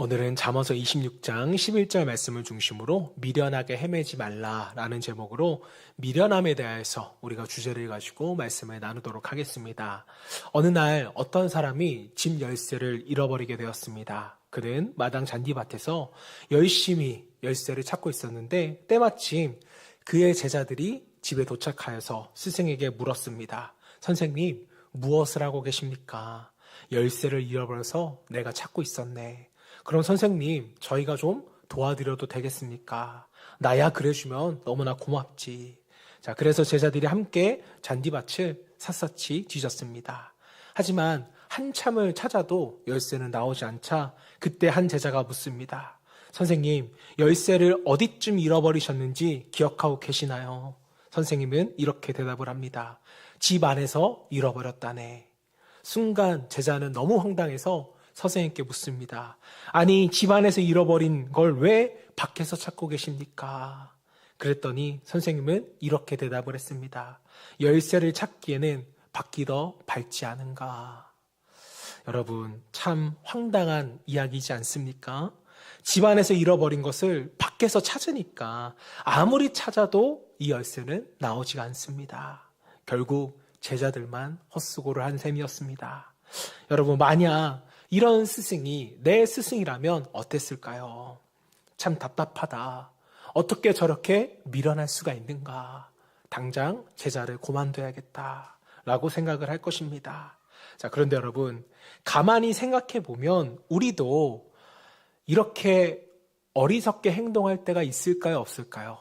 오늘은 잠언서 26장 11절 말씀을 중심으로 미련하게 헤매지 말라라는 제목으로 미련함에 대해서 우리가 주제를 가지고 말씀을 나누도록 하겠습니다. 어느 날 어떤 사람이 집 열쇠를 잃어버리게 되었습니다. 그는 마당 잔디밭에서 열심히 열쇠를 찾고 있었는데 때마침 그의 제자들이 집에 도착하여서 스승에게 물었습니다. 선생님, 무엇을 하고 계십니까? 열쇠를 잃어버려서 내가 찾고 있었네. 그럼 선생님, 저희가 좀 도와드려도 되겠습니까? 나야 그래주면 너무나 고맙지. 자, 그래서 제자들이 함께 잔디밭을 샅샅이 뒤졌습니다. 하지만 한참을 찾아도 열쇠는 나오지 않자 그때 한 제자가 묻습니다. 선생님, 열쇠를 어디쯤 잃어버리셨는지 기억하고 계시나요? 선생님은 이렇게 대답을 합니다. 집 안에서 잃어버렸다네. 순간 제자는 너무 황당해서 선생님께 묻습니다. 아니, 집 안에서 잃어버린 걸 왜 밖에서 찾고 계십니까? 그랬더니 선생님은 이렇게 대답을 했습니다. 열쇠를 찾기에는 밖이 더 밝지 않은가? 여러분, 참 황당한 이야기이지 않습니까? 집 안에서 잃어버린 것을 밖에서 찾으니까 아무리 찾아도 이 열쇠는 나오지가 않습니다. 결국 제자들만 헛수고를 한 셈이었습니다. 여러분, 만약 이런 스승이 내 스승이라면 어땠을까요? 참 답답하다. 어떻게 저렇게 미련할 수가 있는가? 당장 제자를 고만둬야겠다 라고 생각을 할 것입니다. 자, 그런데 여러분, 가만히 생각해 보면 우리도 이렇게 어리석게 행동할 때가 있을까요? 없을까요?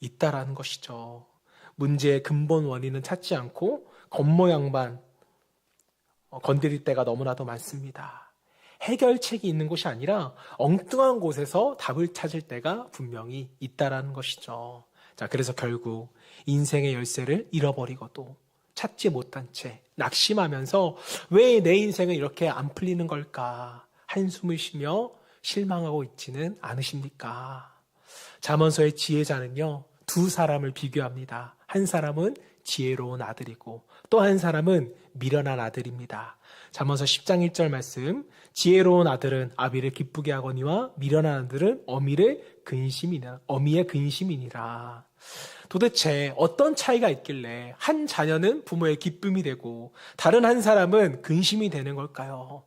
있다라는 것이죠. 문제의 근본 원인은 찾지 않고 겉모양만 건드릴 때가 너무나도 많습니다. 해결책이 있는 곳이 아니라 엉뚱한 곳에서 답을 찾을 때가 분명히 있다라는 것이죠. 자, 그래서 결국 인생의 열쇠를 잃어버리고도 찾지 못한 채 낙심하면서 왜 내 인생은 이렇게 안 풀리는 걸까? 한숨을 쉬며 실망하고 있지는 않으십니까? 잠언서의 지혜자는요, 두 사람을 비교합니다. 한 사람은 지혜로운 아들이고 또 한 사람은 미련한 아들입니다. 잠언서 10장 1절 말씀, 지혜로운 아들은 아비를 기쁘게 하거니와 미련한 아들은 어미의 근심이니라. 도대체 어떤 차이가 있길래 한 자녀는 부모의 기쁨이 되고 다른 한 사람은 근심이 되는 걸까요?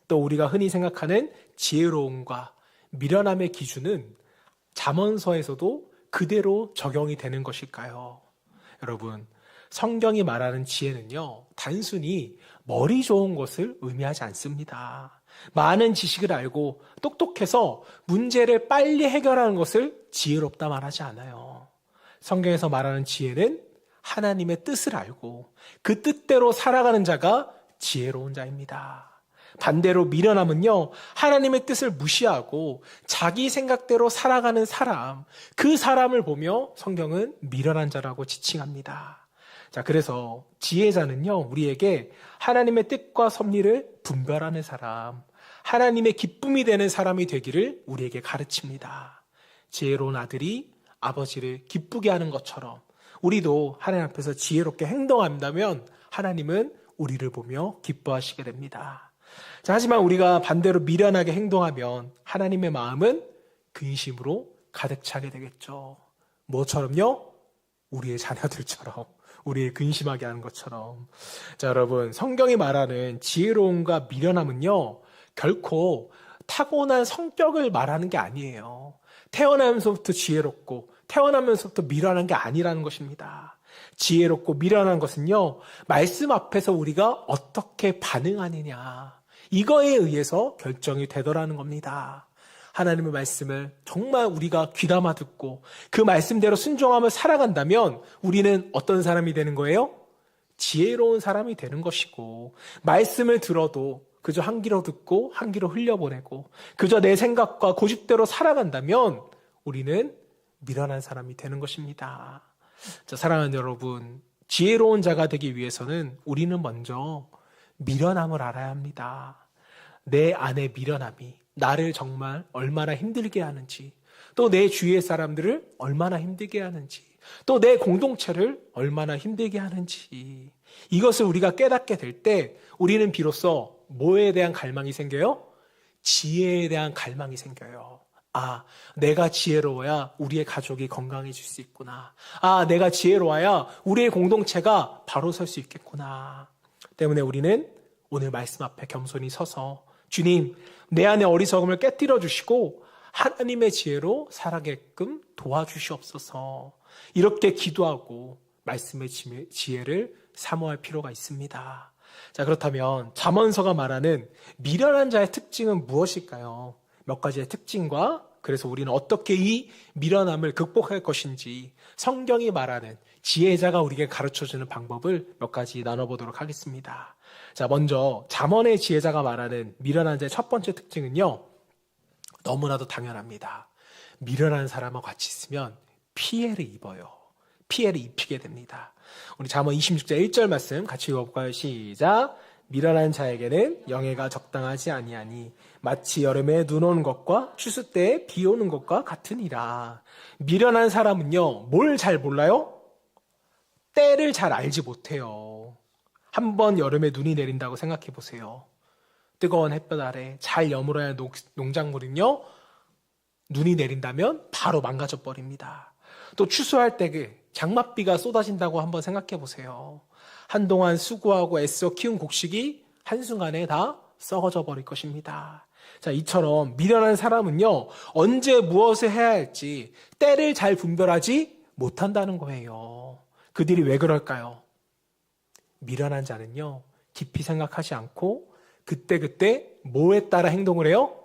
또 우리가 흔히 생각하는 지혜로움과 미련함의 기준은 잠언서에서도 그대로 적용이 되는 것일까요? 여러분, 성경이 말하는 지혜는요, 단순히 머리 좋은 것을 의미하지 않습니다. 많은 지식을 알고 똑똑해서 문제를 빨리 해결하는 것을 지혜롭다 말하지 않아요. 성경에서 말하는 지혜는 하나님의 뜻을 알고 그 뜻대로 살아가는 자가 지혜로운 자입니다. 반대로 미련함은요, 하나님의 뜻을 무시하고 자기 생각대로 살아가는 사람, 그 사람을 보며 성경은 미련한 자라고 지칭합니다. 자, 그래서 지혜자는요, 우리에게 하나님의 뜻과 섭리를 분별하는 사람, 하나님의 기쁨이 되는 사람이 되기를 우리에게 가르칩니다. 지혜로운 아들이 아버지를 기쁘게 하는 것처럼 우리도 하나님 앞에서 지혜롭게 행동한다면 하나님은 우리를 보며 기뻐하시게 됩니다. 자, 하지만 우리가 반대로 미련하게 행동하면 하나님의 마음은 근심으로 가득 차게 되겠죠. 뭐처럼요? 우리의 자녀들처럼, 우리를 근심하게 하는 것처럼. 자, 여러분, 성경이 말하는 지혜로움과 미련함은요, 결코 타고난 성격을 말하는 게 아니에요. 태어나면서부터 지혜롭고 태어나면서부터 미련한 게 아니라는 것입니다. 지혜롭고 미련한 것은요, 말씀 앞에서 우리가 어떻게 반응하느냐, 이거에 의해서 결정이 되더라는 겁니다. 하나님의 말씀을 정말 우리가 귀담아 듣고 그 말씀대로 순종하며 살아간다면 우리는 어떤 사람이 되는 거예요? 지혜로운 사람이 되는 것이고, 말씀을 들어도 그저 한 귀로 듣고 한 귀로 흘려보내고 그저 내 생각과 고집대로 살아간다면 우리는 미련한 사람이 되는 것입니다. 자, 사랑하는 여러분, 지혜로운 자가 되기 위해서는 우리는 먼저 미련함을 알아야 합니다. 내 안의 미련함이 나를 정말 얼마나 힘들게 하는지, 또 내 주위의 사람들을 얼마나 힘들게 하는지, 또 내 공동체를 얼마나 힘들게 하는지, 이것을 우리가 깨닫게 될 때 우리는 비로소 뭐에 대한 갈망이 생겨요? 지혜에 대한 갈망이 생겨요. 아, 내가 지혜로워야 우리의 가족이 건강해질 수 있구나. 아, 내가 지혜로워야 우리의 공동체가 바로 설 수 있겠구나. 때문에 우리는 오늘 말씀 앞에 겸손히 서서 주님, 내 안의 어리석음을 깨뜨려 주시고 하나님의 지혜로 살아게끔 도와주시옵소서. 이렇게 기도하고 말씀의 지혜를 사모할 필요가 있습니다. 자, 그렇다면 잠언서가 말하는 미련한 자의 특징은 무엇일까요? 몇 가지의 특징과 그래서 우리는 어떻게 이 미련함을 극복할 것인지 성경이 말하는 지혜자가 우리에게 가르쳐주는 방법을 몇 가지 나눠보도록 하겠습니다. 자, 먼저 잠언의 지혜자가 말하는 미련한 자의 첫 번째 특징은요, 너무나도 당연합니다. 미련한 사람하고 같이 있으면 피해를 입어요. 피해를 입히게 됩니다. 우리 잠언 26장 1절 말씀 같이 읽어볼까요? 시작. 미련한 자에게는 영예가 적당하지 아니하니 마치 여름에 눈 오는 것과 추수 때에 비 오는 것과 같으니라. 미련한 사람은요, 뭘 잘 몰라요? 때를 잘 알지 못해요. 한번 여름에 눈이 내린다고 생각해 보세요. 뜨거운 햇볕 아래 잘 여물어야 할 농작물은요, 눈이 내린다면 바로 망가져 버립니다. 또 추수할 때 장맛비가 쏟아진다고 한번 생각해 보세요. 한동안 수고하고 애써 키운 곡식이 한순간에 다 썩어져 버릴 것입니다. 자, 이처럼 미련한 사람은요, 언제 무엇을 해야 할지 때를 잘 분별하지 못한다는 거예요. 그들이 왜 그럴까요? 미련한 자는요, 깊이 생각하지 않고 그때그때 뭐에 따라 행동을 해요?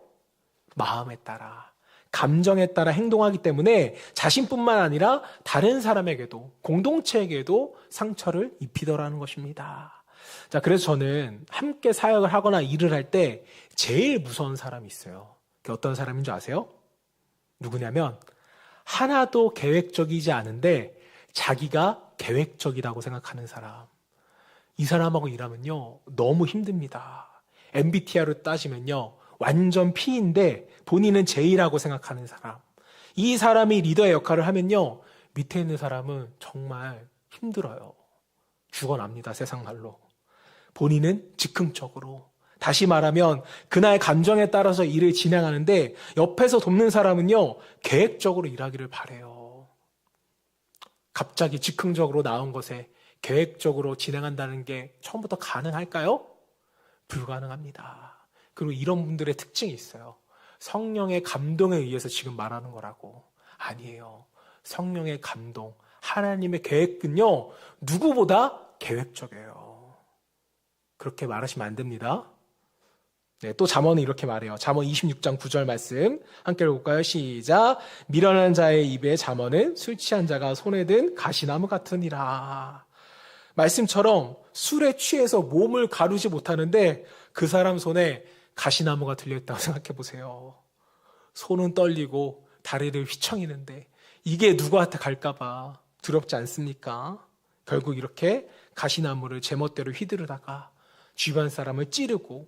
마음에 따라, 감정에 따라 행동하기 때문에 자신뿐만 아니라 다른 사람에게도, 공동체에게도 상처를 입히더라는 것입니다. 자, 그래서 저는 함께 사역을 하거나 일을 할 때 제일 무서운 사람이 있어요. 그게 어떤 사람인 줄 아세요? 누구냐면 하나도 계획적이지 않은데 자기가 계획적이라고 생각하는 사람. 이 사람하고 일하면요, 너무 힘듭니다. MBTI로 따지면요, 완전 P인데 본인은 J라고 생각하는 사람. 이 사람이 리더의 역할을 하면요, 밑에 있는 사람은 정말 힘들어요. 죽어납니다, 세상 말로. 본인은 즉흥적으로, 다시 말하면 그날 감정에 따라서 일을 진행하는데 옆에서 돕는 사람은요, 계획적으로 일하기를 바라요. 갑자기 즉흥적으로 나온 것에 계획적으로 진행한다는 게 처음부터 가능할까요? 불가능합니다. 그리고 이런 분들의 특징이 있어요. 성령의 감동에 의해서 지금 말하는 거라고. 아니에요. 성령의 감동, 하나님의 계획은요, 누구보다 계획적이에요. 그렇게 말하시면 안 됩니다. 네, 또 잠언은 이렇게 말해요. 잠언 26장 9절 말씀 함께 읽어볼까요? 시작. 미련한 자의 입에 잠언은 술 취한 자가 손에 든 가시나무 같으니라. 말씀처럼 술에 취해서 몸을 가누지 못하는데 그 사람 손에 가시나무가 들려있다고 생각해 보세요. 손은 떨리고 다리를 휘청이는데 이게 누구한테 갈까봐 두렵지 않습니까? 결국 이렇게 가시나무를 제멋대로 휘두르다가 주변 사람을 찌르고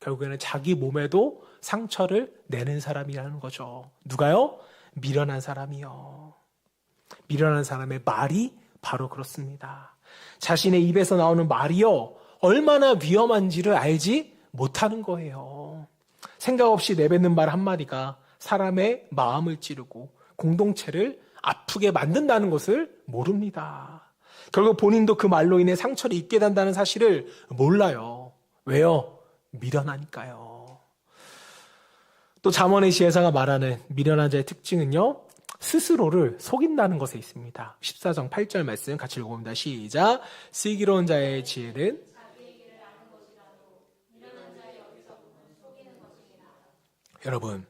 결국에는 자기 몸에도 상처를 내는 사람이라는 거죠. 누가요? 미련한 사람이요. 미련한 사람의 말이 바로 그렇습니다. 자신의 입에서 나오는 말이요, 얼마나 위험한지를 알지 못하는 거예요. 생각 없이 내뱉는 말 한마디가 사람의 마음을 찌르고 공동체를 아프게 만든다는 것을 모릅니다. 결국 본인도 그 말로 인해 상처를 입게 된다는 사실을 몰라요. 왜요? 미련하니까요. 또 잠언의 지혜자가 말하는 미련한 자의 특징은요, 스스로를 속인다는 것에 있습니다. 14장 8절 말씀 같이 읽어봅니다. 시작. 슬기로운 자의 지혜는 여러분,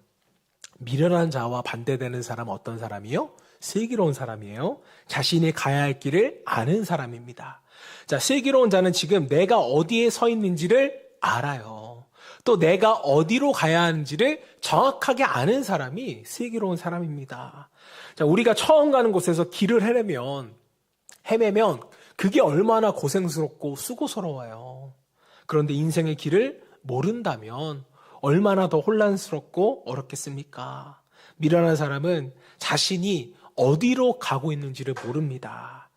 미련한 자와 반대되는 사람은 어떤 사람이요? 슬기로운 사람이에요. 자신이 가야 할 길을 아는 사람입니다. 자, 슬기로운 자는 지금 내가 어디에 서 있는지를 알아요. 또 내가 어디로 가야 하는지를 정확하게 아는 사람이 슬기로운 사람입니다. 자, 우리가 처음 가는 곳에서 길을 헤매면 그게 얼마나 고생스럽고 수고스러워요. 그런데 인생의 길을 모른다면 얼마나 더 혼란스럽고 어렵겠습니까? 미련한 사람은 자신이 어디로 가고 있는지를 모릅니다.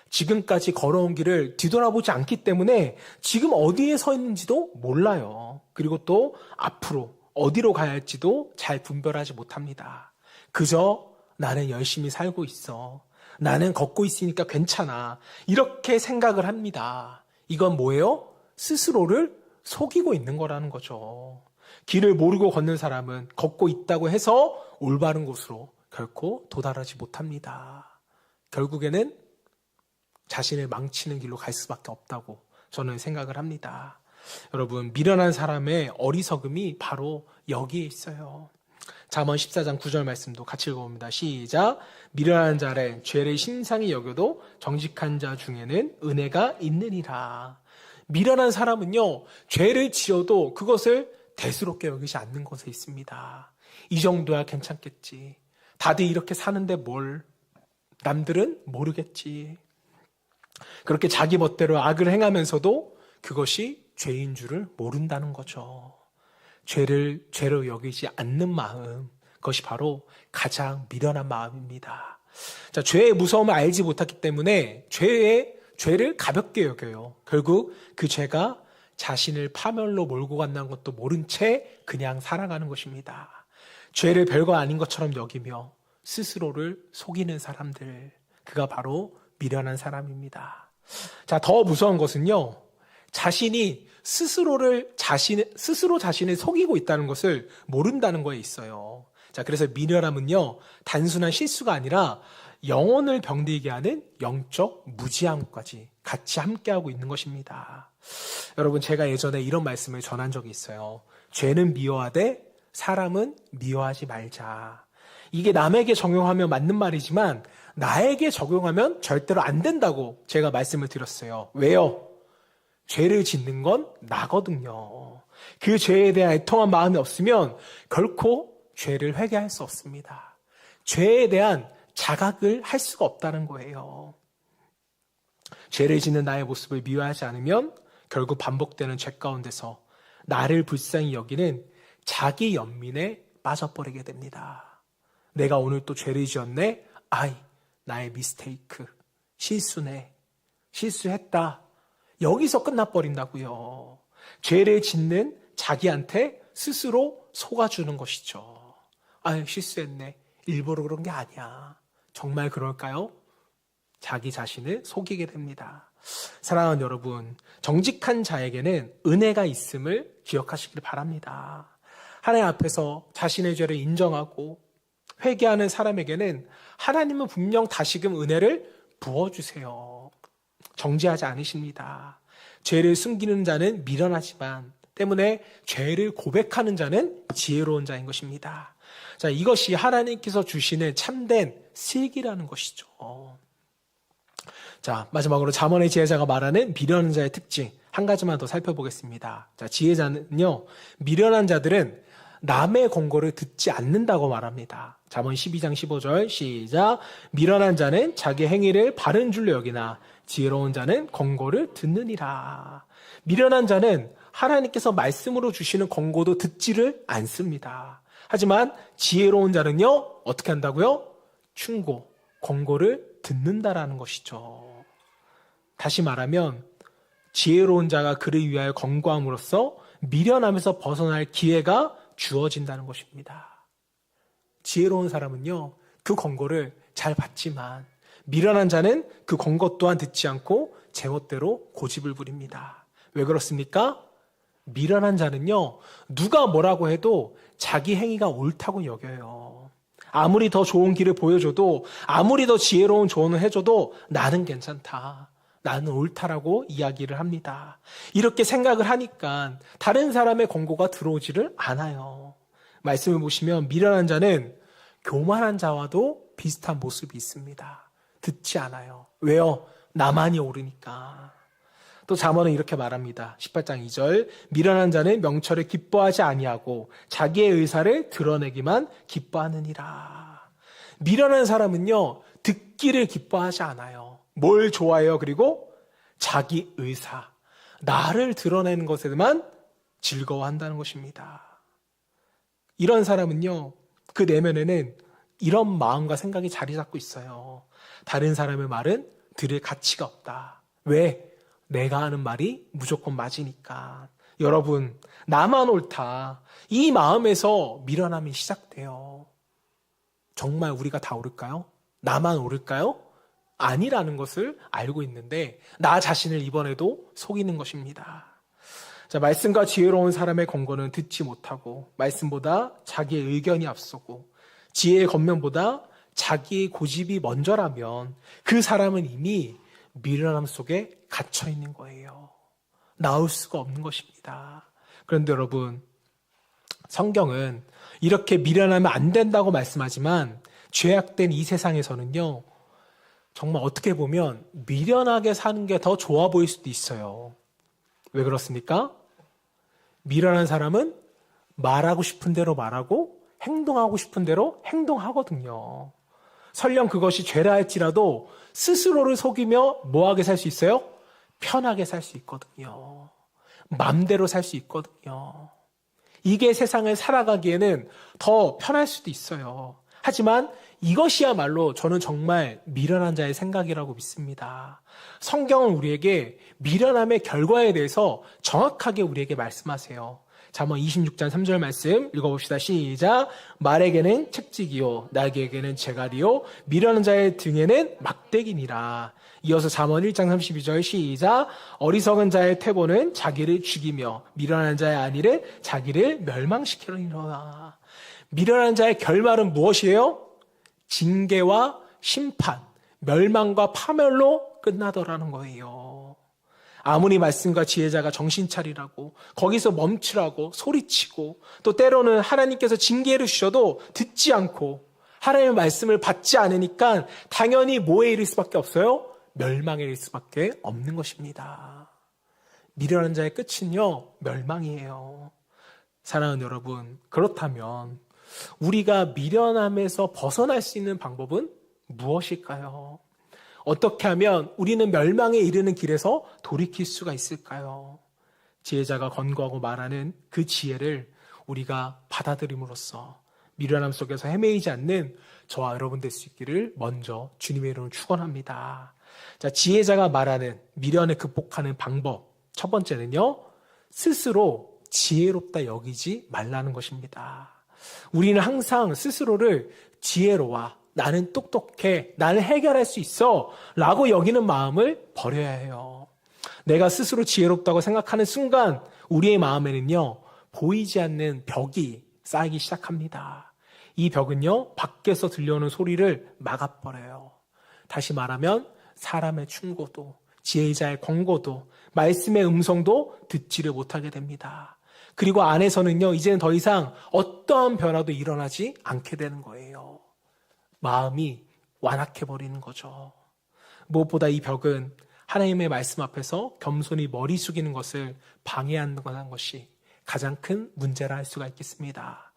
지금까지 걸어온 길을 뒤돌아보지 않기 때문에 지금 어디에 서 있는지도 몰라요. 그리고 또 앞으로 어디로 가야 할지도 잘 분별하지 못합니다. 그저 나는 열심히 살고 있어. 나는 걷고 있으니까 괜찮아. 이렇게 생각을 합니다. 이건 뭐예요? 스스로를 속이고 있는 거라는 거죠. 길을 모르고 걷는 사람은 걷고 있다고 해서 올바른 곳으로 결코 도달하지 못합니다. 결국에는 자신을 망치는 길로 갈 수밖에 없다고 저는 생각을 합니다. 여러분, 미련한 사람의 어리석음이 바로 여기에 있어요. 잠언 14장 9절 말씀도 같이 읽어봅니다. 시작. 미련한 자는 죄를 심상히 여겨도 정직한 자 중에는 은혜가 있느니라. 미련한 사람은요, 죄를 지어도 그것을 대수롭게 여기지 않는 것에 있습니다. 이 정도야 괜찮겠지. 다들 이렇게 사는데 뭘, 남들은 모르겠지. 그렇게 자기 멋대로 악을 행하면서도 그것이 죄인 줄을 모른다는 거죠. 죄를 죄로 여기지 않는 마음, 그것이 바로 가장 미련한 마음입니다. 자, 죄의 무서움을 알지 못했기 때문에 죄를 가볍게 여겨요. 결국 그 죄가 자신을 파멸로 몰고 간다는 것도 모른 채 그냥 살아가는 것입니다. 죄를 별거 아닌 것처럼 여기며 스스로를 속이는 사람들, 그가 바로 미련한 사람입니다. 자, 더 무서운 것은요, 자신이 스스로 자신을 속이고 있다는 것을 모른다는 거에 있어요. 자, 그래서 미련함은요, 단순한 실수가 아니라 영혼을 병들게 하는 영적 무지함까지 같이 함께하고 있는 것입니다. 여러분, 제가 예전에 이런 말씀을 전한 적이 있어요. 죄는 미워하되 사람은 미워하지 말자. 이게 남에게 적용하면 맞는 말이지만 나에게 적용하면 절대로 안 된다고 제가 말씀을 드렸어요. 왜요? 죄를 짓는 건 나거든요. 그 죄에 대한 애통한 마음이 없으면 결코 죄를 회개할 수 없습니다. 죄에 대한 자각을 할 수가 없다는 거예요. 죄를 짓는 나의 모습을 미워하지 않으면 결국 반복되는 죄 가운데서 나를 불쌍히 여기는 자기 연민에 빠져버리게 됩니다. 내가 오늘 또 죄를 지었네? 나의 미스테이크, 실수네, 실수했다. 여기서 끝나버린다고요. 죄를 짓는 자기한테 스스로 속아주는 것이죠. 실수했네. 일부러 그런 게 아니야. 정말 그럴까요? 자기 자신을 속이게 됩니다. 사랑하는 여러분, 정직한 자에게는 은혜가 있음을 기억하시길 바랍니다. 하나님 앞에서 자신의 죄를 인정하고 회개하는 사람에게는 하나님은 분명 다시금 은혜를 부어주세요. 정죄하지 않으십니다. 죄를 숨기는 자는 미련하지만 때문에 죄를 고백하는 자는 지혜로운 자인 것입니다. 자, 이것이 하나님께서 주시는 참된 슬기라는 것이죠. 자, 마지막으로 잠언의 지혜자가 말하는 미련한 자의 특징 한 가지만 더 살펴보겠습니다. 자, 지혜자는요, 미련한 자들은 남의 권고를 듣지 않는다고 말합니다. 잠언 12장 15절 시작. 미련한 자는 자기 행위를 바른 줄로 여기나 지혜로운 자는 권고를 듣느니라. 미련한 자는 하나님께서 말씀으로 주시는 권고도 듣지를 않습니다. 하지만 지혜로운 자는요, 어떻게 한다고요? 충고, 권고를 듣는다라는 것이죠. 다시 말하면 지혜로운 자가 그를 위하여 권고함으로써 미련함에서 벗어날 기회가 주어진다는 것입니다. 지혜로운 사람은요, 그 권고를 잘 받지만 미련한 자는 그 권고 또한 듣지 않고 제멋대로 고집을 부립니다. 왜 그렇습니까? 미련한 자는요, 누가 뭐라고 해도 자기 행위가 옳다고 여겨요. 아무리 더 좋은 길을 보여줘도, 아무리 더 지혜로운 조언을 해줘도 나는 괜찮다, 나는 옳다라고 이야기를 합니다. 이렇게 생각을 하니까 다른 사람의 권고가 들어오지를 않아요. 말씀을 보시면 미련한 자는 교만한 자와도 비슷한 모습이 있습니다. 듣지 않아요. 왜요? 나만이 옳으니까. 또 잠언은 이렇게 말합니다. 18장 2절. 미련한 자는 명철을 기뻐하지 아니하고 자기의 의사를 드러내기만 기뻐하느니라. 미련한 사람은요, 듣기를 기뻐하지 않아요. 뭘 좋아해요? 그리고 자기 의사, 나를 드러내는 것에만 즐거워한다는 것입니다. 이런 사람은요, 그 내면에는 이런 마음과 생각이 자리 잡고 있어요. 다른 사람의 말은 들을 가치가 없다. 왜? 내가 하는 말이 무조건 맞으니까. 여러분, 나만 옳다. 이 마음에서 미련함이 시작돼요. 정말 우리가 다 옳을까요? 나만 옳을까요? 아니라는 것을 알고 있는데 나 자신을 이번에도 속이는 것입니다. 자, 말씀과 지혜로운 사람의 권고는 듣지 못하고 말씀보다 자기의 의견이 앞서고 지혜의 겉면보다 자기의 고집이 먼저라면 그 사람은 이미 미련함 속에 갇혀 있는 거예요. 나올 수가 없는 것입니다. 그런데 여러분, 성경은 이렇게 미련하면 안 된다고 말씀하지만 죄악된 이 세상에서는요, 정말 어떻게 보면 미련하게 사는 게 더 좋아 보일 수도 있어요. 왜 그렇습니까? 미련한 사람은 말하고 싶은 대로 말하고 행동하고 싶은 대로 행동하거든요. 설령 그것이 죄라 할지라도 스스로를 속이며 뭐하게 살 수 있어요? 편하게 살 수 있거든요. 맘대로 살 수 있거든요. 이게 세상을 살아가기에는 더 편할 수도 있어요. 하지만 이것이야말로 저는 정말 미련한 자의 생각이라고 믿습니다. 성경은 우리에게 미련함의 결과에 대해서 정확하게 우리에게 말씀하세요. 잠언 26장 3절 말씀 읽어봅시다. 시작. 말에게는 책찍이요 나귀에게는 재갈이요 미련한 자의 등에는 막대기니라. 이어서 잠언 1장 32절 시작. 어리석은 자의 태보는 자기를 죽이며 미련한 자의 안위는 자기를 멸망시키려니라. 미련한 자의 결말은 무엇이에요? 징계와 심판, 멸망과 파멸로 끝나더라는 거예요. 아무리 말씀과 지혜자가 정신 차리라고 거기서 멈추라고 소리치고 또 때로는 하나님께서 징계를 주셔도 듣지 않고 하나님의 말씀을 받지 않으니까 당연히 뭐에 이를 수밖에 없어요? 멸망에 이를 수밖에 없는 것입니다. 미련한 자의 끝은요, 멸망이에요. 사랑하는 여러분, 그렇다면 우리가 미련함에서 벗어날 수 있는 방법은 무엇일까요? 어떻게 하면 우리는 멸망에 이르는 길에서 돌이킬 수가 있을까요? 지혜자가 권고하고 말하는 그 지혜를 우리가 받아들임으로써 미련함 속에서 헤매이지 않는 저와 여러분 될 수 있기를 먼저 주님의 이름으로 축원합니다. 자, 지혜자가 말하는 미련을 극복하는 방법 첫 번째는요, 스스로 지혜롭다 여기지 말라는 것입니다. 우리는 항상 스스로를 지혜로워, 나는 똑똑해, 나는 해결할 수 있어 라고 여기는 마음을 버려야 해요. 내가 스스로 지혜롭다고 생각하는 순간 우리의 마음에는요, 보이지 않는 벽이 쌓이기 시작합니다. 이 벽은요, 밖에서 들려오는 소리를 막아버려요. 다시 말하면 사람의 충고도, 지혜자의 권고도, 말씀의 음성도 듣지를 못하게 됩니다. 그리고 안에서는요, 이제는 더 이상 어떠한 변화도 일어나지 않게 되는 거예요. 마음이 완악해버리는 거죠. 무엇보다 이 벽은 하나님의 말씀 앞에서 겸손히 머리 숙이는 것을 방해하는 것이 가장 큰 문제라 할 수가 있겠습니다.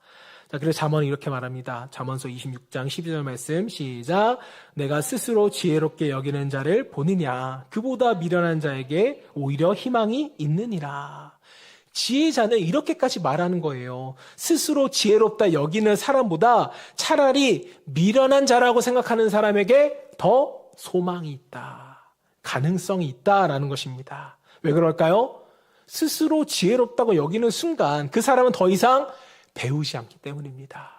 자, 그래서 잠언은 이렇게 말합니다. 잠언서 26장 12절 말씀 시작. 내가 스스로 지혜롭게 여기는 자를 보느냐 그보다 미련한 자에게 오히려 희망이 있느니라. 지혜자는 이렇게까지 말하는 거예요. 스스로 지혜롭다 여기는 사람보다 차라리 미련한 자라고 생각하는 사람에게 더 소망이 있다. 가능성이 있다라는 것입니다. 왜 그럴까요? 스스로 지혜롭다고 여기는 순간 그 사람은 더 이상 배우지 않기 때문입니다.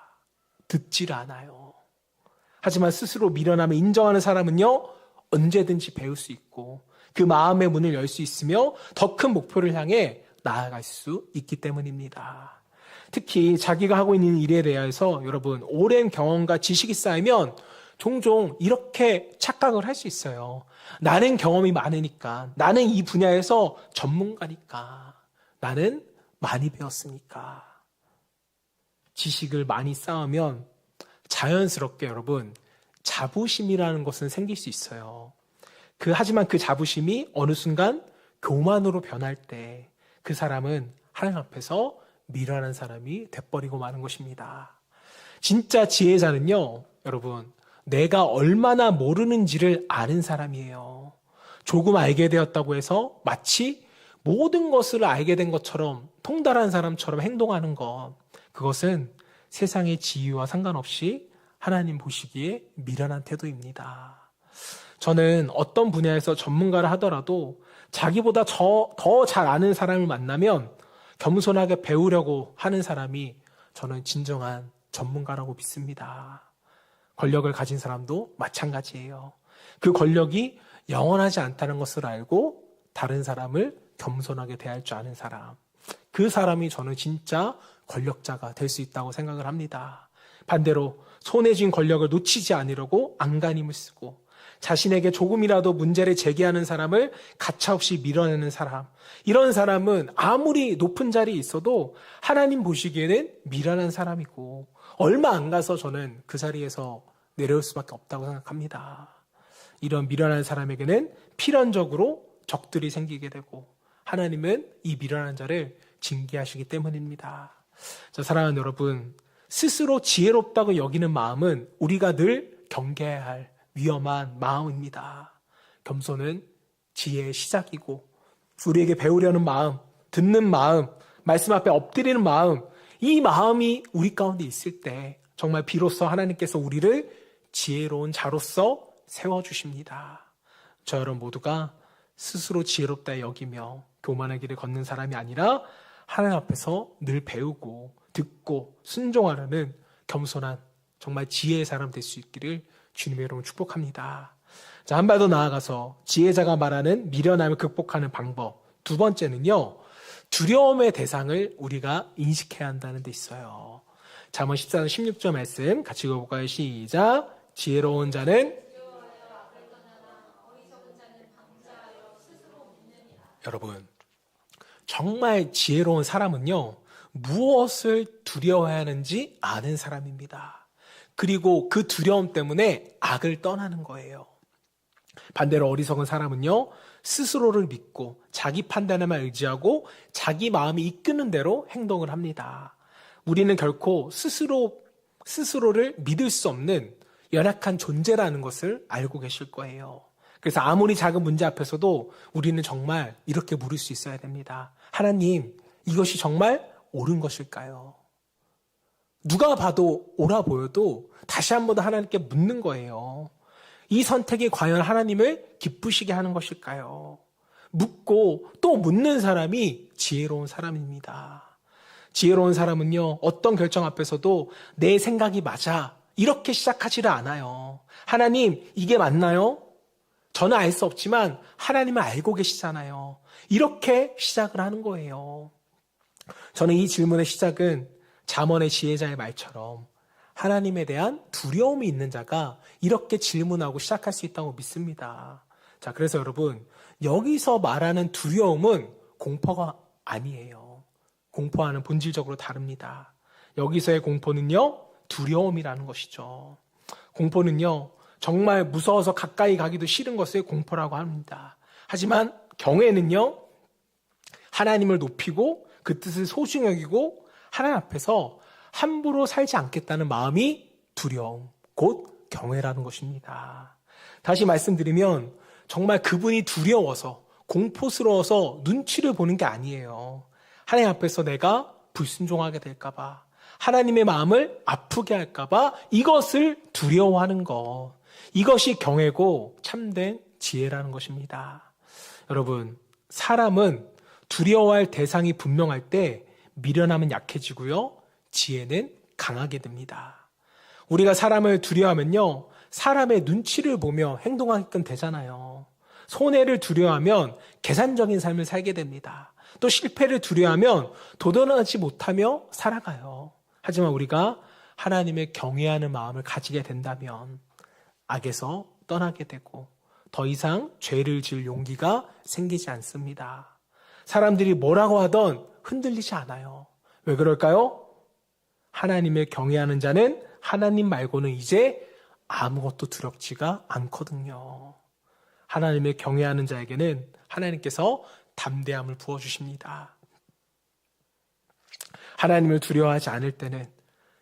듣질 않아요. 하지만 스스로 미련함을 인정하는 사람은요, 언제든지 배울 수 있고 그 마음의 문을 열 수 있으며 더 큰 목표를 향해 나아갈 수 있기 때문입니다. 특히 자기가 하고 있는 일에 대해서 여러분 오랜 경험과 지식이 쌓이면 종종 이렇게 착각을 할 수 있어요. 나는 경험이 많으니까, 나는 이 분야에서 전문가니까, 나는 많이 배웠으니까. 지식을 많이 쌓으면 자연스럽게 여러분 자부심이라는 것은 생길 수 있어요. 하지만 그 자부심이 어느 순간 교만으로 변할 때 그 사람은 하나님 앞에서 미련한 사람이 돼버리고 마는 것입니다. 진짜 지혜자는요, 여러분, 내가 얼마나 모르는지를 아는 사람이에요. 조금 알게 되었다고 해서 마치 모든 것을 알게 된 것처럼 통달한 사람처럼 행동하는 것, 그것은 세상의 지위와 상관없이 하나님 보시기에 미련한 태도입니다. 저는 어떤 분야에서 전문가를 하더라도 자기보다 더 잘 아는 사람을 만나면 겸손하게 배우려고 하는 사람이 저는 진정한 전문가라고 믿습니다. 권력을 가진 사람도 마찬가지예요. 그 권력이 영원하지 않다는 것을 알고 다른 사람을 겸손하게 대할 줄 아는 사람, 그 사람이 저는 진짜 권력자가 될 수 있다고 생각을 합니다. 반대로 손에 쥔 권력을 놓치지 않으려고 안간힘을 쓰고 자신에게 조금이라도 문제를 제기하는 사람을 가차없이 밀어내는 사람, 이런 사람은 아무리 높은 자리에 있어도 하나님 보시기에는 미련한 사람이고 얼마 안 가서 저는 그 자리에서 내려올 수밖에 없다고 생각합니다. 이런 미련한 사람에게는 필연적으로 적들이 생기게 되고 하나님은 이 미련한 자를 징계하시기 때문입니다. 자, 사랑하는 여러분, 스스로 지혜롭다고 여기는 마음은 우리가 늘 경계해야 할 위험한 마음입니다. 겸손은 지혜의 시작이고 우리에게 배우려는 마음, 듣는 마음, 말씀 앞에 엎드리는 마음, 이 마음이 우리 가운데 있을 때 정말 비로소 하나님께서 우리를 지혜로운 자로서 세워주십니다. 저 여러분 모두가 스스로 지혜롭다 여기며 교만의 길을 걷는 사람이 아니라 하나님 앞에서 늘 배우고 듣고 순종하려는 겸손한 정말 지혜의 사람 될 수 있기를 주님의 이름으로 축복합니다. 자, 한 발 더 나아가서 지혜자가 말하는 미련함을 극복하는 방법, 두 번째는요, 두려움의 대상을 우리가 인식해야 한다는 데 있어요. 잠언 14장 16절 말씀 같이 읽어볼까요? 시작. 지혜로운 자는 여러분, 정말 지혜로운 사람은요, 무엇을 두려워해야 하는지 아는 사람입니다. 그리고 그 두려움 때문에 악을 떠나는 거예요. 반대로 어리석은 사람은요, 스스로를 믿고 자기 판단에만 의지하고 자기 마음이 이끄는 대로 행동을 합니다. 우리는 결코 스스로를 믿을 수 없는 연약한 존재라는 것을 알고 계실 거예요. 그래서 아무리 작은 문제 앞에서도 우리는 정말 이렇게 물을 수 있어야 됩니다. 하나님, 이것이 정말 옳은 것일까요? 누가 봐도 옳아 보여도 다시 한 번 더 하나님께 묻는 거예요. 이 선택이 과연 하나님을 기쁘시게 하는 것일까요? 묻고 또 묻는 사람이 지혜로운 사람입니다. 지혜로운 사람은요, 어떤 결정 앞에서도 내 생각이 맞아, 이렇게 시작하지를 않아요. 하나님, 이게 맞나요? 저는 알 수 없지만 하나님은 알고 계시잖아요. 이렇게 시작을 하는 거예요. 저는 이 질문의 시작은 잠언의 지혜자의 말처럼 하나님에 대한 두려움이 있는 자가 이렇게 질문하고 시작할 수 있다고 믿습니다. 자, 그래서 여러분, 여기서 말하는 두려움은 공포가 아니에요. 공포와는 본질적으로 다릅니다. 여기서의 공포는요, 두려움이라는 것이죠. 공포는요, 정말 무서워서 가까이 가기도 싫은 것을 공포라고 합니다. 하지만 경외는요, 하나님을 높이고 그 뜻을 소중히 여기고 하나님 앞에서 함부로 살지 않겠다는 마음이 두려움, 곧 경외라는 것입니다. 다시 말씀드리면 정말 그분이 두려워서 공포스러워서 눈치를 보는 게 아니에요. 하나님 앞에서 내가 불순종하게 될까 봐, 하나님의 마음을 아프게 할까 봐 이것을 두려워하는 것, 이것이 경외고 참된 지혜라는 것입니다. 여러분, 사람은 두려워할 대상이 분명할 때 미련함은 약해지고요, 지혜는 강하게 됩니다. 우리가 사람을 두려워하면요, 사람의 눈치를 보며 행동하게끔 되잖아요. 손해를 두려워하면 계산적인 삶을 살게 됩니다. 또 실패를 두려워하면 도전하지 못하며 살아가요. 하지만 우리가 하나님을 경외하는 마음을 가지게 된다면 악에서 떠나게 되고 더 이상 죄를 지을 용기가 생기지 않습니다. 사람들이 뭐라고 하던 흔들리지 않아요. 왜 그럴까요? 하나님을 경외하는 자는 하나님 말고는 이제 아무것도 두렵지가 않거든요. 하나님을 경외하는 자에게는 하나님께서 담대함을 부어주십니다. 하나님을 두려워하지 않을 때는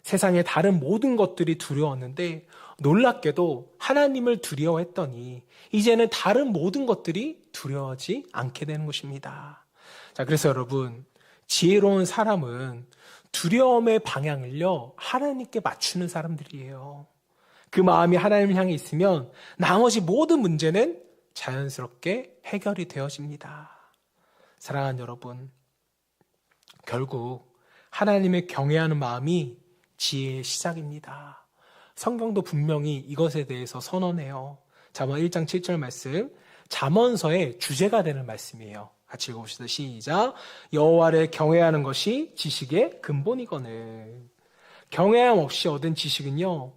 세상의 다른 모든 것들이 두려웠는데 놀랍게도 하나님을 두려워했더니 이제는 다른 모든 것들이 두려워하지 않게 되는 것입니다. 자, 그래서 여러분, 지혜로운 사람은 두려움의 방향을요, 하나님께 맞추는 사람들이에요. 그 마음이 하나님을 향해 있으면 나머지 모든 문제는 자연스럽게 해결이 되어집니다. 사랑하는 여러분, 결국 하나님을 경외하는 마음이 지혜의 시작입니다. 성경도 분명히 이것에 대해서 선언해요. 잠언 1장 7절 말씀, 잠언서의 주제가 되는 말씀이에요. 같이 읽어봅시다. 시작. 여호와를 경외하는 것이 지식의 근본이거늘. 경외함 없이 얻은 지식은요,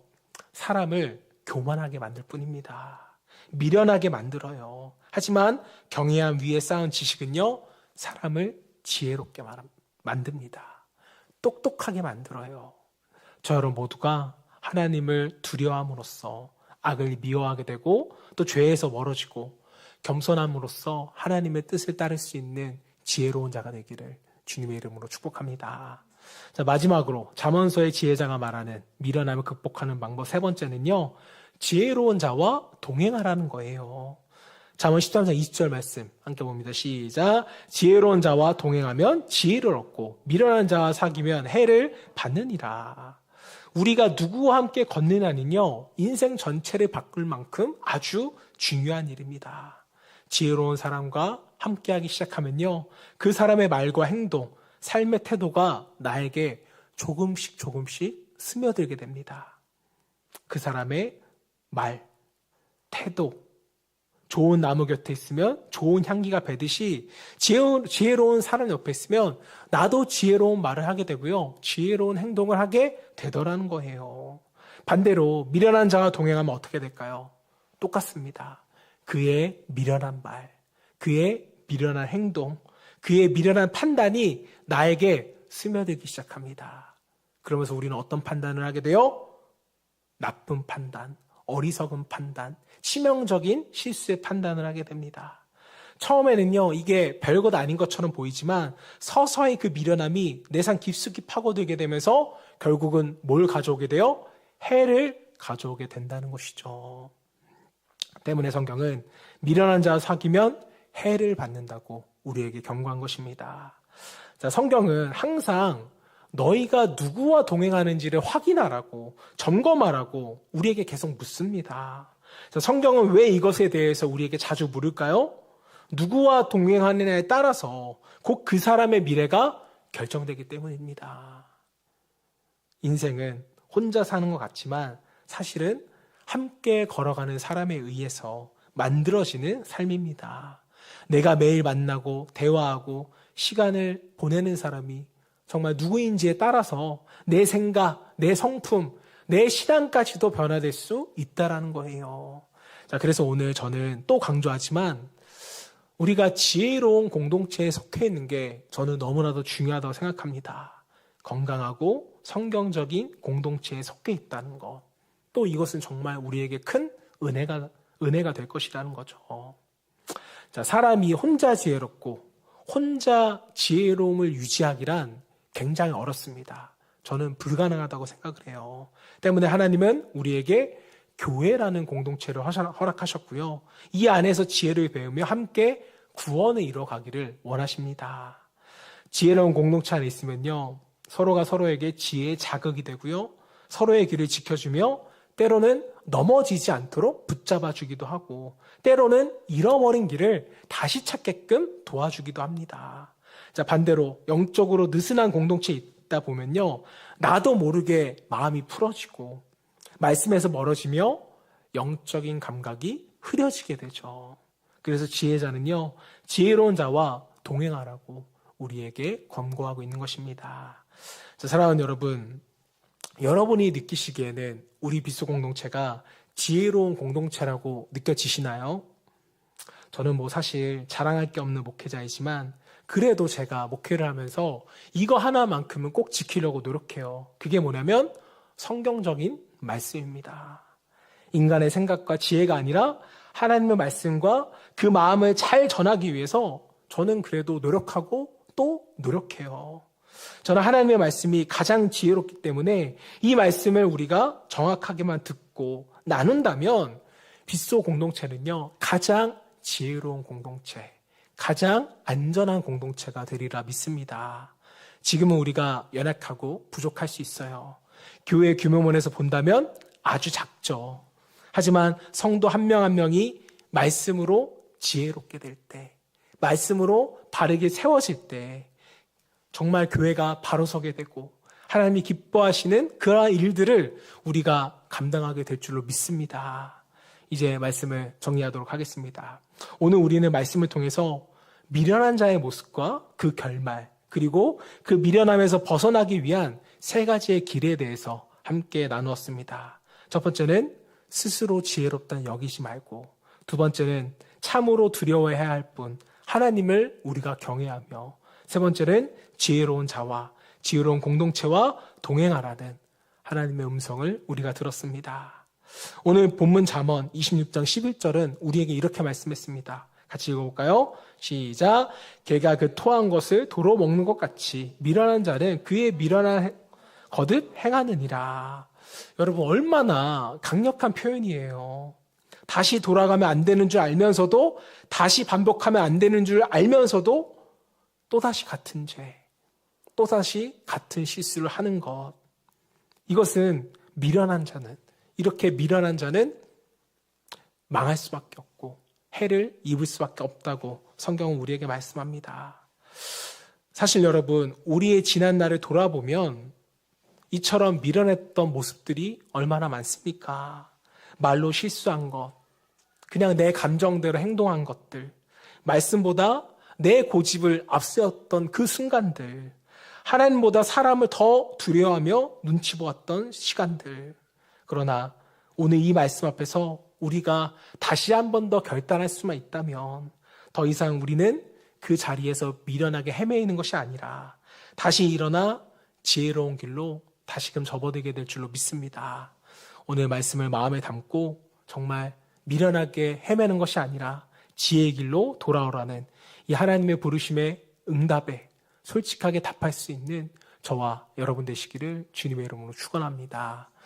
사람을 교만하게 만들 뿐입니다. 미련하게 만들어요. 하지만 경외함 위에 쌓은 지식은요, 사람을 지혜롭게 만듭니다. 똑똑하게 만들어요. 저 여러분 모두가 하나님을 두려워함으로써 악을 미워하게 되고 또 죄에서 멀어지고 겸손함으로써 하나님의 뜻을 따를 수 있는 지혜로운 자가 되기를 주님의 이름으로 축복합니다. 자, 마지막으로 잠언서의 지혜자가 말하는 미련함을 극복하는 방법 세 번째는요, 지혜로운 자와 동행하라는 거예요. 잠언 13장 20절 말씀 함께 봅니다. 시작. 지혜로운 자와 동행하면 지혜를 얻고 미련한 자와 사귀면 해를 받느니라. 우리가 누구와 함께 걷느냐는요, 인생 전체를 바꿀 만큼 아주 중요한 일입니다. 지혜로운 사람과 함께하기 시작하면요, 그 사람의 말과 행동, 삶의 태도가 나에게 조금씩 스며들게 됩니다. 그 사람의 말, 태도, 좋은 나무 곁에 있으면 좋은 향기가 배듯이 지혜로운 사람 옆에 있으면 나도 지혜로운 말을 하게 되고요, 지혜로운 행동을 하게 되더라는 거예요. 반대로 미련한 자와 동행하면 어떻게 될까요? 똑같습니다. 그의 미련한 말, 그의 미련한 행동, 그의 미련한 판단이 나에게 스며들기 시작합니다. 그러면서 우리는 어떤 판단을 하게 돼요? 나쁜 판단, 어리석은 판단, 치명적인 실수의 판단을 하게 됩니다. 처음에는요, 이게 별것 아닌 것처럼 보이지만 서서히 그 미련함이 내 삶 깊숙이 파고들게 되면서 결국은 뭘 가져오게 돼요? 해를 가져오게 된다는 것이죠. 때문에 성경은 미련한 자와 사귀면 해를 받는다고 우리에게 경고한 것입니다. 자, 성경은 항상 너희가 누구와 동행하는지를 확인하라고, 점검하라고 우리에게 계속 묻습니다. 자, 성경은 왜 이것에 대해서 우리에게 자주 물을까요? 누구와 동행하느냐에 따라서 곧 그 사람의 미래가 결정되기 때문입니다. 인생은 혼자 사는 것 같지만 사실은 함께 걸어가는 사람에 의해서 만들어지는 삶입니다. 내가 매일 만나고 대화하고 시간을 보내는 사람이 정말 누구인지에 따라서 내 생각, 내 성품, 내 신앙까지도 변화될 수 있다라는 거예요. 자, 그래서 오늘 저는 또 강조하지만 우리가 지혜로운 공동체에 속해 있는 게 저는 너무나도 중요하다고 생각합니다. 건강하고 성경적인 공동체에 속해 있다는 것. 또 이것은 정말 우리에게 큰 은혜가 될 것이라는 거죠. 자, 사람이 혼자 지혜롭고 혼자 지혜로움을 유지하기란 굉장히 어렵습니다. 저는 불가능하다고 생각을 해요. 때문에 하나님은 우리에게 교회라는 공동체를 허락하셨고요. 이 안에서 지혜를 배우며 함께 구원을 이뤄가기를 원하십니다. 지혜로운 공동체 안에 있으면요, 서로가 서로에게 지혜의 자극이 되고요, 서로의 길을 지켜주며 때로는 넘어지지 않도록 붙잡아 주기도 하고 때로는 잃어버린 길을 다시 찾게끔 도와주기도 합니다. 자, 반대로 영적으로 느슨한 공동체에 있다 보면요, 나도 모르게 마음이 풀어지고 말씀에서 멀어지며 영적인 감각이 흐려지게 되죠. 그래서 지혜자는요, 지혜로운 자와 동행하라고 우리에게 권고하고 있는 것입니다. 자, 사랑하는 여러분, 여러분이 느끼시기에는 우리 빗소 공동체가 지혜로운 공동체라고 느껴지시나요? 저는 사실 자랑할 게 없는 목회자이지만 그래도 제가 목회를 하면서 이거 하나만큼은 꼭 지키려고 노력해요. 그게 뭐냐면 성경적인 말씀입니다. 인간의 생각과 지혜가 아니라 하나님의 말씀과 그 마음을 잘 전하기 위해서 저는 그래도 노력하고 또 노력해요. 저는 하나님의 말씀이 가장 지혜롭기 때문에 이 말씀을 우리가 정확하게만 듣고 나눈다면 빗소 공동체는요, 가장 지혜로운 공동체, 가장 안전한 공동체가 되리라 믿습니다. 지금은 우리가 연약하고 부족할 수 있어요. 교회 규모면에서 본다면 아주 작죠. 하지만 성도 한 명 한 명이 말씀으로 지혜롭게 될 때, 말씀으로 바르게 세워질 때 정말 교회가 바로 서게 되고 하나님이 기뻐하시는 그러한 일들을 우리가 감당하게 될 줄로 믿습니다. 이제 말씀을 정리하도록 하겠습니다. 오늘 우리는 말씀을 통해서 미련한 자의 모습과 그 결말, 그리고 그 미련함에서 벗어나기 위한 세 가지의 길에 대해서 함께 나누었습니다. 첫 번째는 스스로 지혜롭다는 여기지 말고, 두 번째는 참으로 두려워해야 할 뿐 하나님을 우리가 경외하며, 세 번째는 지혜로운 자와 지혜로운 공동체와 동행하라는 하나님의 음성을 우리가 들었습니다. 오늘 본문 잠언 26장 11절은 우리에게 이렇게 말씀했습니다. 같이 읽어볼까요? 시작. 개가 그 토한 것을 도로 먹는 것 같이 미련한 자는 그의 미련한 거듭 행하느니라. 여러분, 얼마나 강력한 표현이에요. 다시 돌아가면 안 되는 줄 알면서도, 다시 반복하면 안 되는 줄 알면서도 또다시 같은 죄, 또다시 같은 실수를 하는 것. 이것은 미련한 자는, 이렇게 미련한 자는 망할 수밖에 없고 해를 입을 수밖에 없다고 성경은 우리에게 말씀합니다. 사실 여러분, 우리의 지난 날을 돌아보면 이처럼 미련했던 모습들이 얼마나 많습니까? 말로 실수한 것, 그냥 내 감정대로 행동한 것들, 말씀보다 내 고집을 앞세웠던 그 순간들, 하나님보다 사람을 더 두려워하며 눈치 보았던 시간들. 그러나 오늘 이 말씀 앞에서 우리가 다시 한 번 더 결단할 수만 있다면 더 이상 우리는 그 자리에서 미련하게 헤매이는 것이 아니라 다시 일어나 지혜로운 길로 다시금 접어들게 될 줄로 믿습니다. 오늘 말씀을 마음에 담고 정말 미련하게 헤매는 것이 아니라 지혜의 길로 돌아오라는 이 하나님의 부르심의 응답에 솔직하게 답할 수 있는 저와 여러분 되시기를 주님의 이름으로 축원합니다.